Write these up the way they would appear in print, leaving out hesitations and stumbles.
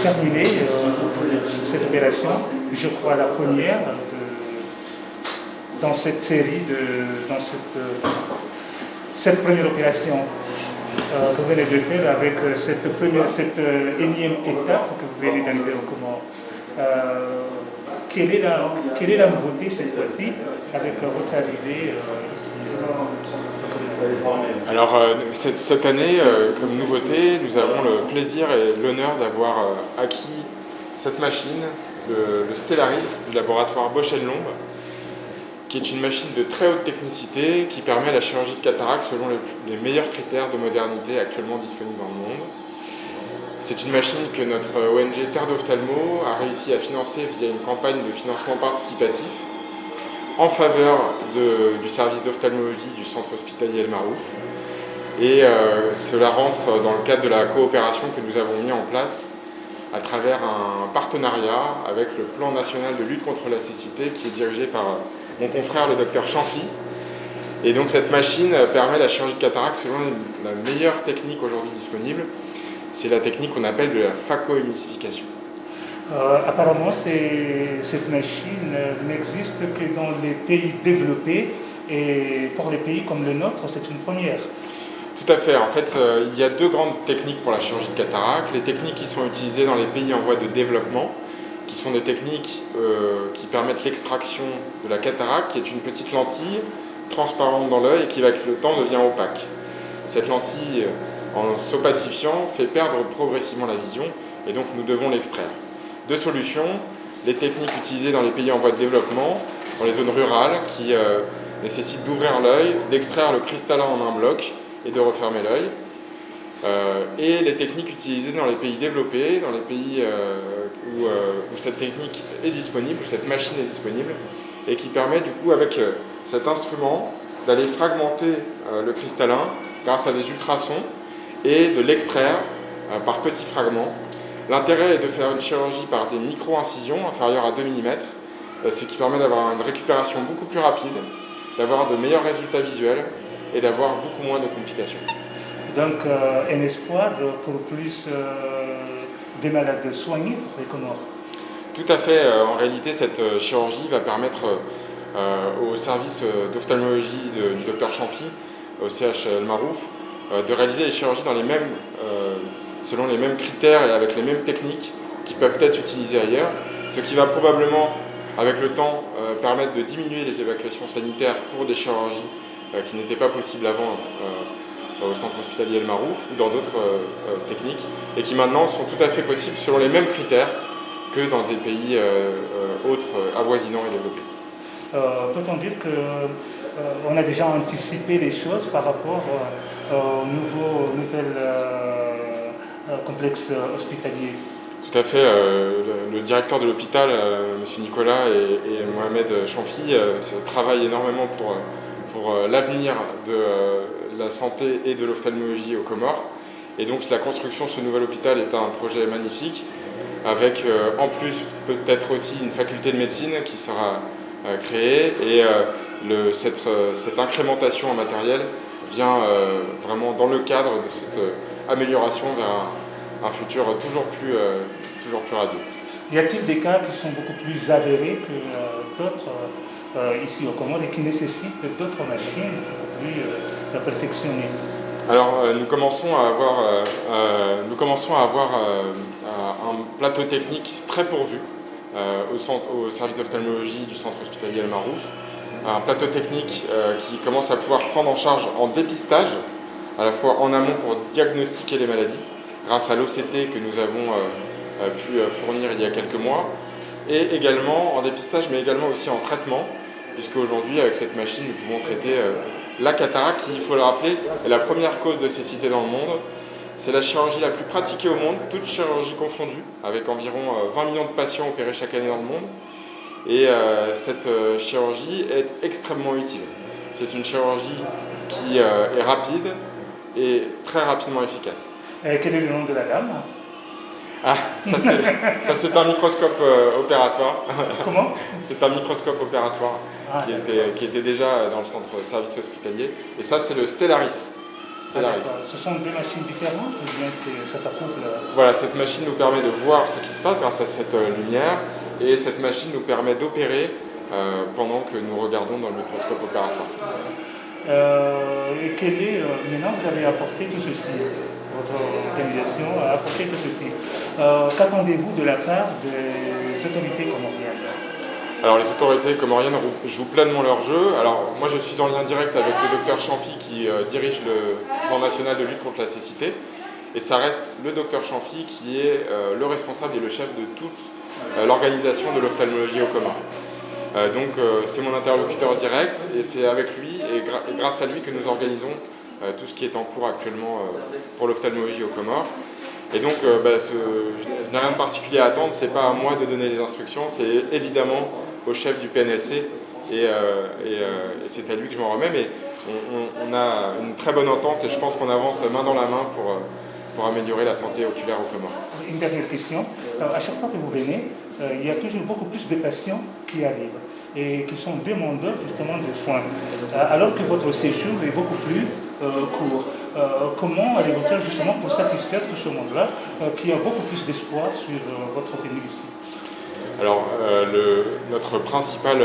terminé cette opération, je crois la première dans cette série, cette première opération que vous venez de faire avec cette énième étape que vous venez d'arriver au Comores. Quelle est la nouveauté cette fois-ci avec votre arrivée ici Alors cette année, comme nouveauté, nous avons le plaisir et l'honneur d'avoir acquis cette machine, le Stellaris du laboratoire Bausch & Lomb, qui est une machine de très haute technicité qui permet la chirurgie de cataracte selon les meilleurs critères de modernité actuellement disponibles dans le monde. C'est une machine que notre ONG Terre d'Ophtalmo a réussi à financer via une campagne de financement participatif en faveur du service d'ophtalmologie du centre hospitalier El Marouf. Et cela rentre dans le cadre de la coopération que nous avons mis en place à travers un partenariat avec le plan national de lutte contre la cécité qui est dirigé par mon confrère le docteur Champy. Et donc cette machine permet la chirurgie de cataracte selon la meilleure technique aujourd'hui disponible. C'est la technique qu'on appelle de la phacoémissification. Apparemment, cette machine n'existe que dans les pays développés et pour les pays comme le nôtre, c'est une première. Tout à fait. En fait, il y a deux grandes techniques pour la chirurgie de cataracte. Les techniques qui sont utilisées dans les pays en voie de développement, qui sont des techniques qui permettent l'extraction de la cataracte, qui est une petite lentille transparente dans l'œil et qui, avec le temps, devient opaque. Cette lentille, en s'opacifiant, fait perdre progressivement la vision et donc nous devons l'extraire. Deux solutions, les techniques utilisées dans les pays en voie de développement, dans les zones rurales, qui nécessitent d'ouvrir l'œil, d'extraire le cristallin en un bloc et de refermer l'œil. Et les techniques utilisées dans les pays développés, dans les pays où cette technique est disponible, où cette machine est disponible, et qui permet du coup avec cet instrument d'aller fragmenter le cristallin grâce à des ultrasons et de l'extraire par petits fragments. L'intérêt est de faire une chirurgie par des micro-incisions inférieures à 2 mm, ce qui permet d'avoir une récupération beaucoup plus rapide, d'avoir de meilleurs résultats visuels et d'avoir beaucoup moins de complications. Donc un espoir pour plus des malades soignés pour les Comores. Tout à fait. En réalité, cette chirurgie va permettre au service d'ophtalmologie du docteur Champy, au CH El Marouf, de réaliser les chirurgies selon les mêmes critères et avec les mêmes techniques qui peuvent être utilisées ailleurs, ce qui va probablement, avec le temps, permettre de diminuer les évacuations sanitaires pour des chirurgies qui n'étaient pas possibles avant au centre hospitalier El Marouf ou dans d'autres techniques, et qui maintenant sont tout à fait possibles selon les mêmes critères que dans des pays autres avoisinants et développés. Peut-on dire qu'on a déjà anticipé les choses par rapport au nouvel complexe hospitalier? Tout à fait. Le directeur de l'hôpital, M. Nicolas et Mohamed Champy, travaillent énormément pour l'avenir de la santé et de l'ophtalmologie aux Comores. Et donc la construction de ce nouvel hôpital est un projet magnifique, avec en plus peut-être aussi une faculté de médecine qui sera créée. Et cette incrémentation en matériel vient vraiment dans le cadre de cette amélioration vers un futur toujours plus radieux. Y a-t-il des cas qui sont beaucoup plus avérés que d'autres ici au Comores et qui nécessitent d'autres machines beaucoup plus perfectionnées? Alors nous commençons à avoir un plateau technique très pourvu au service d'ophtalmologie du centre hospitalier El Marouf. Un plateau technique qui commence à pouvoir prendre en charge en dépistage, à la fois en amont pour diagnostiquer les maladies, grâce à l'OCT que nous avons pu fournir il y a quelques mois, et également en dépistage, mais également aussi en traitement, puisque aujourd'hui, avec cette machine, nous pouvons traiter la cataracte, qui, il faut le rappeler, est la première cause de cécité dans le monde. C'est la chirurgie la plus pratiquée au monde, toute chirurgie confondue, avec environ 20 millions de patients opérés chaque année dans le monde. Et cette chirurgie est extrêmement utile. C'est une chirurgie qui est rapide et très rapidement efficace. Quel est le nom de la dame? Ah, ça c'est un microscope opératoire. Comment? C'est un microscope opératoire qui était déjà dans le centre service hospitalier. Et ça c'est le Stellaris Stellaris. Ce sont deux machines différentes ou bien ça s'accouple? Voilà, cette machine nous permet de voir ce qui se passe grâce à cette lumière, et cette machine nous permet d'opérer pendant que nous regardons dans le microscope opératoire. Et maintenant vous avez apporté tout ceci, votre organisation a apporté tout ceci. Qu'attendez-vous de la part des autorités comoriennes? Alors les autorités comoriennes jouent pleinement leur jeu. Alors moi je suis en lien direct avec le docteur Champhy qui dirige le plan national de lutte contre la cécité. Et ça reste le docteur Champhy qui est le responsable et le chef de toute l'organisation de l'ophtalmologie aux Comores. Donc c'est mon interlocuteur direct, et c'est avec lui et grâce à lui que nous organisons tout ce qui est en cours actuellement pour l'ophtalmologie aux Comores. Et donc je n'ai rien de particulier à attendre, c'est pas à moi de donner les instructions, c'est évidemment au chef du PNLC, et c'est à lui que je m'en remets, mais on a une très bonne entente et je pense qu'on avance main dans la main pour améliorer la santé oculaire aux Comores. Une dernière question. À chaque fois que vous venez, il y a toujours beaucoup plus de patients qui arrivent et qui sont demandeurs justement de soins, alors que votre séjour est beaucoup plus court. Comment allez-vous faire justement pour satisfaire tout ce monde-là qui a beaucoup plus d'espoir sur votre venue ici? Alors, notre principale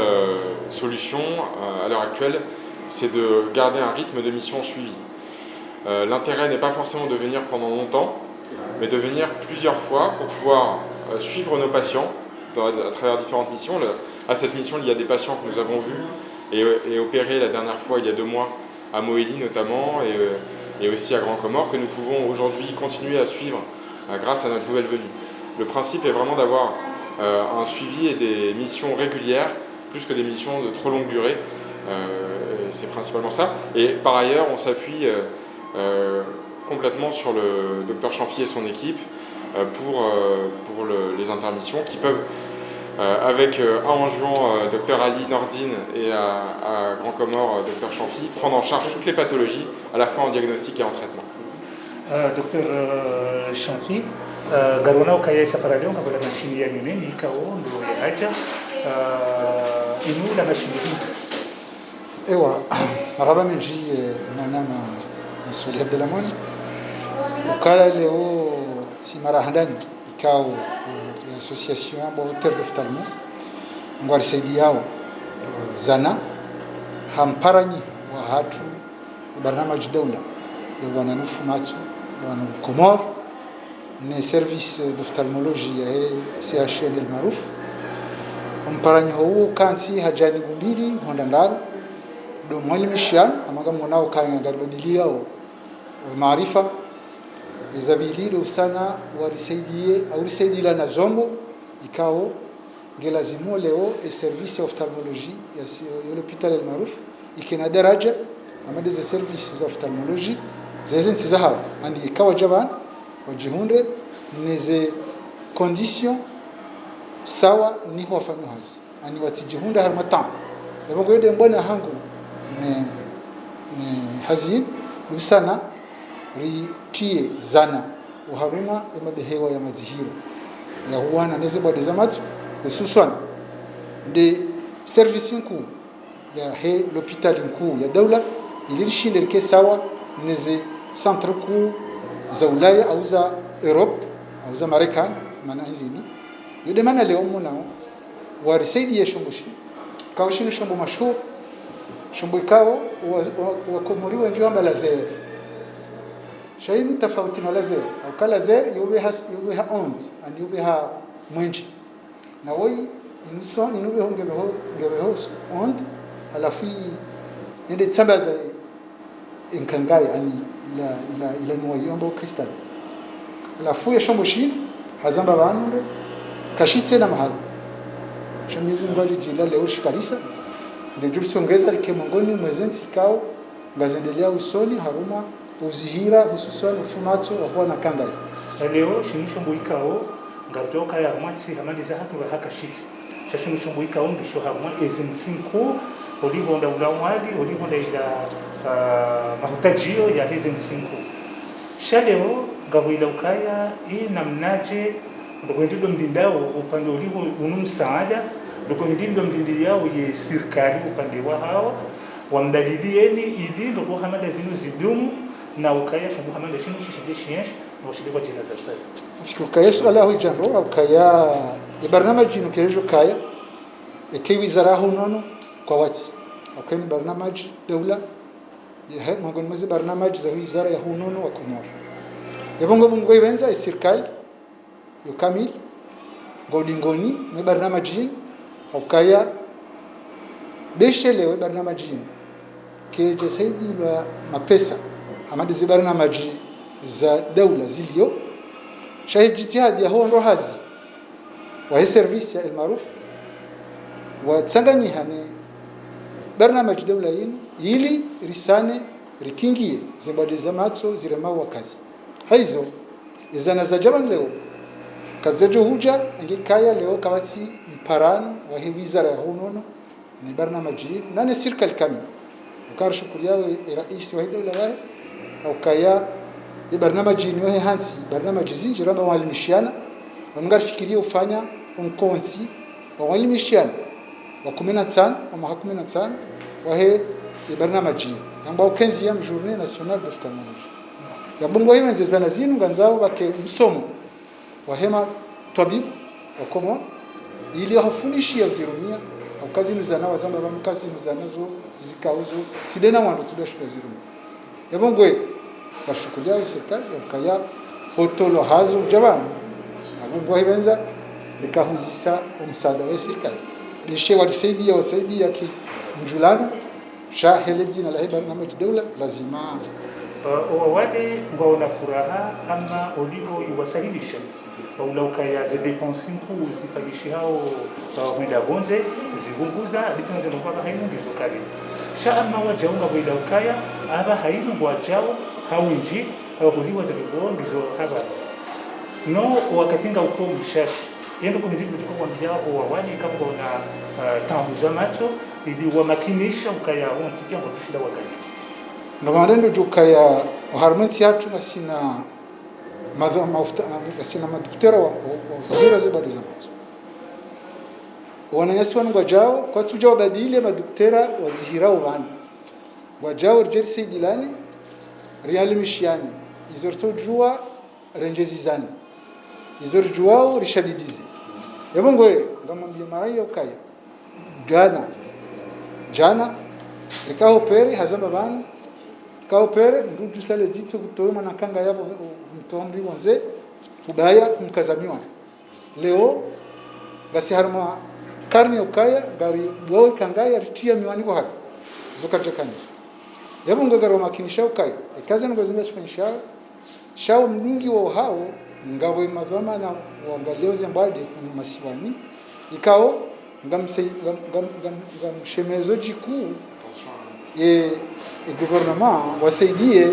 solution à l'heure actuelle, c'est de garder un rythme de mission suivi. L'intérêt n'est pas forcément de venir pendant longtemps, mais de venir plusieurs fois pour pouvoir suivre nos patients à travers différentes missions. À cette mission, il y a des patients que nous avons vus et opérés la dernière fois, il y a 2 mois, à Mohéli notamment, et aussi à Grand Comore, que nous pouvons aujourd'hui continuer à suivre grâce à notre nouvelle venue. Le principe est vraiment d'avoir un suivi et des missions régulières, plus que des missions de trop longue durée. C'est principalement ça. Et par ailleurs, on s'appuie complètement sur le docteur Champhy et son équipe pour les intermissions qui peuvent, avec en jouant docteur Ali Nordine et à Grand Comore docteur Champhy, prendre en charge toutes les pathologies, à la fois en diagnostic et en traitement. Docteur Champhy, Garona Okaya Safaralion, comme la machine Yamine, Nikao, Haja, et nous la machine. ايوه مرحبا من جي انا مسؤول عبد الامون وكالا اللي هو سيمارا هندان كاو اسوسياسيون بو تير دفتالمو ngwari saidi yao zana hamparanyi wa hatu barnamaj dawla wana nufu matsu wana komor ne service d'ophtalmologie ya CHN el maruf hamparanyi ho kansi hajani gumbiri hondandaro do mwalimu Shan amaga mwanao kanga garibadilia maarifa izabililo sana warisaidie au risaidia na zombo ikao ngelazimu leo service ya ophthalmologie ya l'hôpital El Maruf ikina daraja amade za services za ophthalmologie zaizin sizaha andi ikawa jaban wajihunde neze condition sawa ni hofanyo hazi ani watijihunda har matam yabo yode mbona hangu ne hazin usana ritie zana uharuma emabehewa ya mazihiro ya huana neze bode zamatu hususan de service nkuu ya l'hôpital nkuu ya dawla ilishinde sawa neze centre kuu za Ulaya au za Europe au za Marekani maana hili yode maana leo mnao warisaidie shomboshi kawashini shombo mashhur shombo ikao wakomoriwa njoo ama laser shaini tofauti na laser au kala laser yobe ha ond and yobe ha mwenji na woi inuso inube hongebeho ond alafi nende tsambaza inkangai ani ila nuwa yombo kristal alafu ya shombo shin hazamba banure kashitse na mahali shamizi ngwali jila leo shikarisa ndio songeza likemongoni mwezenzi kao ngazendelea usoni haruma uzihira hususan ufumatso wa na kanga leo shinisho ikao ngajoka ya mwatsi hamaliza hatu hakashitsi shashinisho ikao ngisho hamwa ezensinko olihonda ulamwadi olihonda ila mahutajio ya ezensinko shaleo ngawila ukaya namnaje ndokwendilo mdindao upande uliho unumsaada ndokwendilo mdindi yao ye serikali upande wa hawa wamdalilieni ili ndoko hamada zinu zidumu na ukaya shamu hamanda shinu shishinde shiyesh na ushinde kwa jina za tsari fikru kaya suala hu janro au kaya barnamaj no kerejo kaya ke wizara hunono kwa wati au kaya barnamaj dawla ya mwangon mazi barnamaj za wizara ya hunono wa Komoro yabongo bungo ibenza serikali yo kamil godingoni ne barnamaj au kaya beshelewe barnamaj ke jasaidi la mapesa amadi zibarna maji za dawla zilio shahid jitihad ya huwa rohazi wa hii service ya almaruf wa tsangani hani barnamaj dawla yin ili risane rikingie zibadi za matso zirema wakazi haizo izana za jaban leo kazejo huja angikaya leo kawati mparano wa hii wizara ya hunono ni barnamaj na ni serikali kamili ukar yawe rais wa dawla wae au kaya barnamaj ni wahe hansi barnamaj zinji raba walimishiana wangar fikiria ufanya konsi wa walimishiana wa 15 wa 15 wahe barnamaj ambao kenzi ya journée nationale d'ophtalmologie ya bongo himenze zana zinu ganzao bake msomo wa hema tabibu wa Komoro ili hafundishia uzirumia au kazi mzana wazamba ba kazi mzanazo zikauzo sidena wandu tudashika zirumia ya bongo bashukulia serikali yakaya hotolo hazo jabana abongo hibenza likahuzisa umsada wa serikali lishe walisaidia wasaidia ki mjulano shahelezi na lahiba na dawla lazima wale ngo una furaha ama ulio iwasahilisha au ukaya za dépenses kuu zifagishi hao waenda bonze zivunguza bitino zinakuwa hainu ndizo kali shama wajaunga kwa ukaya aba hainu wajao hawinji au kuliwa za ndizo haba no wakatinga uko mshashi yendo kuhindi kwa njia wa wani kama kuna tamu za macho ili wamakinisha ukaya wantikia kwa tushida wakati ndo marendo jukaya harmansi hatu asina madha mafuta asina madaktari wa zihira zibadi za macho wananyasi wanu wajao kwa tujao badile madaktari wa zihira wanu wajao rjersi dilani riali mishiani izorto jua renjezizani izor juao rishadidizi yabongo ngamambia marai ukaya jana nikao pere hazamba banu kao pere ndugu sale ditso kutoa manakanga yabo mtomri wanze kubaya mkazamiwa leo gasi harma karni ukaya gari bwao kangaya ritia miwani kwa hapa zokaje kanji yabongo garo makinisha ukaya ikaze ngo zinga sifanyisha shao mdungi wa hao ngawe madhama na waangalio zembadi masiwani ikao ngamshemezo jikuu gouvernement wasaidie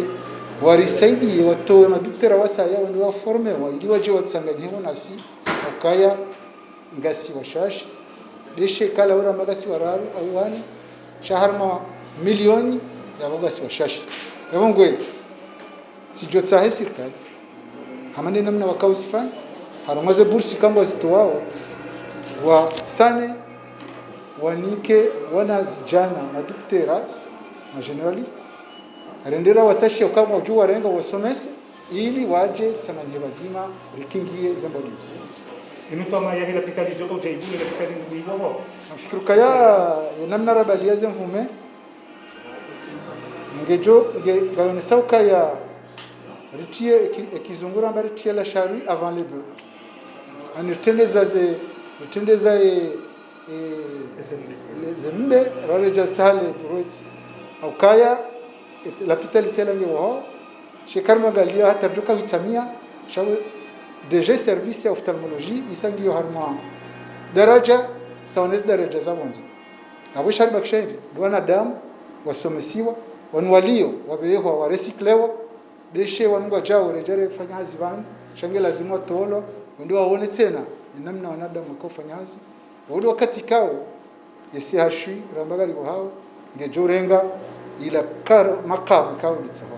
warisaidie watoe madaktari wasaya ndio waforme wa ili waje watsanganye nasi ukaya ngasi washashi deshe kala ura magasi wararu awani shaharma milioni ya magasi washashi yabongwe sijotsa hesirikali hamani namna wakausifanya haramaze bursi kamba zitwao wa sane wanike wanazijana madaktari na generalist arendera watashia kama ujua renga wasomese ili waje samani bazima rikingie zambolizi inutoma ya hila pitali joka ujaibu hila pitali nguiwo nafikiri kaya namna rabalia zemvume ngejo ngayone sauka ya ritie ekizungura mbari ritie la charrue avant les bœufs anitendeza zembe rareja stale broti au kaya la pitali tselange wao shekarma galia hata duka vitamia shawe DG service ya ophtalmologie isangiyo harma daraja saones daraja za mwanzo abo shari bakshende wana damu wasomesiwa wanwalio wabeho waresiklewa beshe wanungwa jao rejare kufanya hazi bani shange lazima tolo ndio waone tena namna wanadamu kufanya hazi wodi wakati kao yesi hashi rambaga libo hao ngejorenga ila kar maqam kao litsaho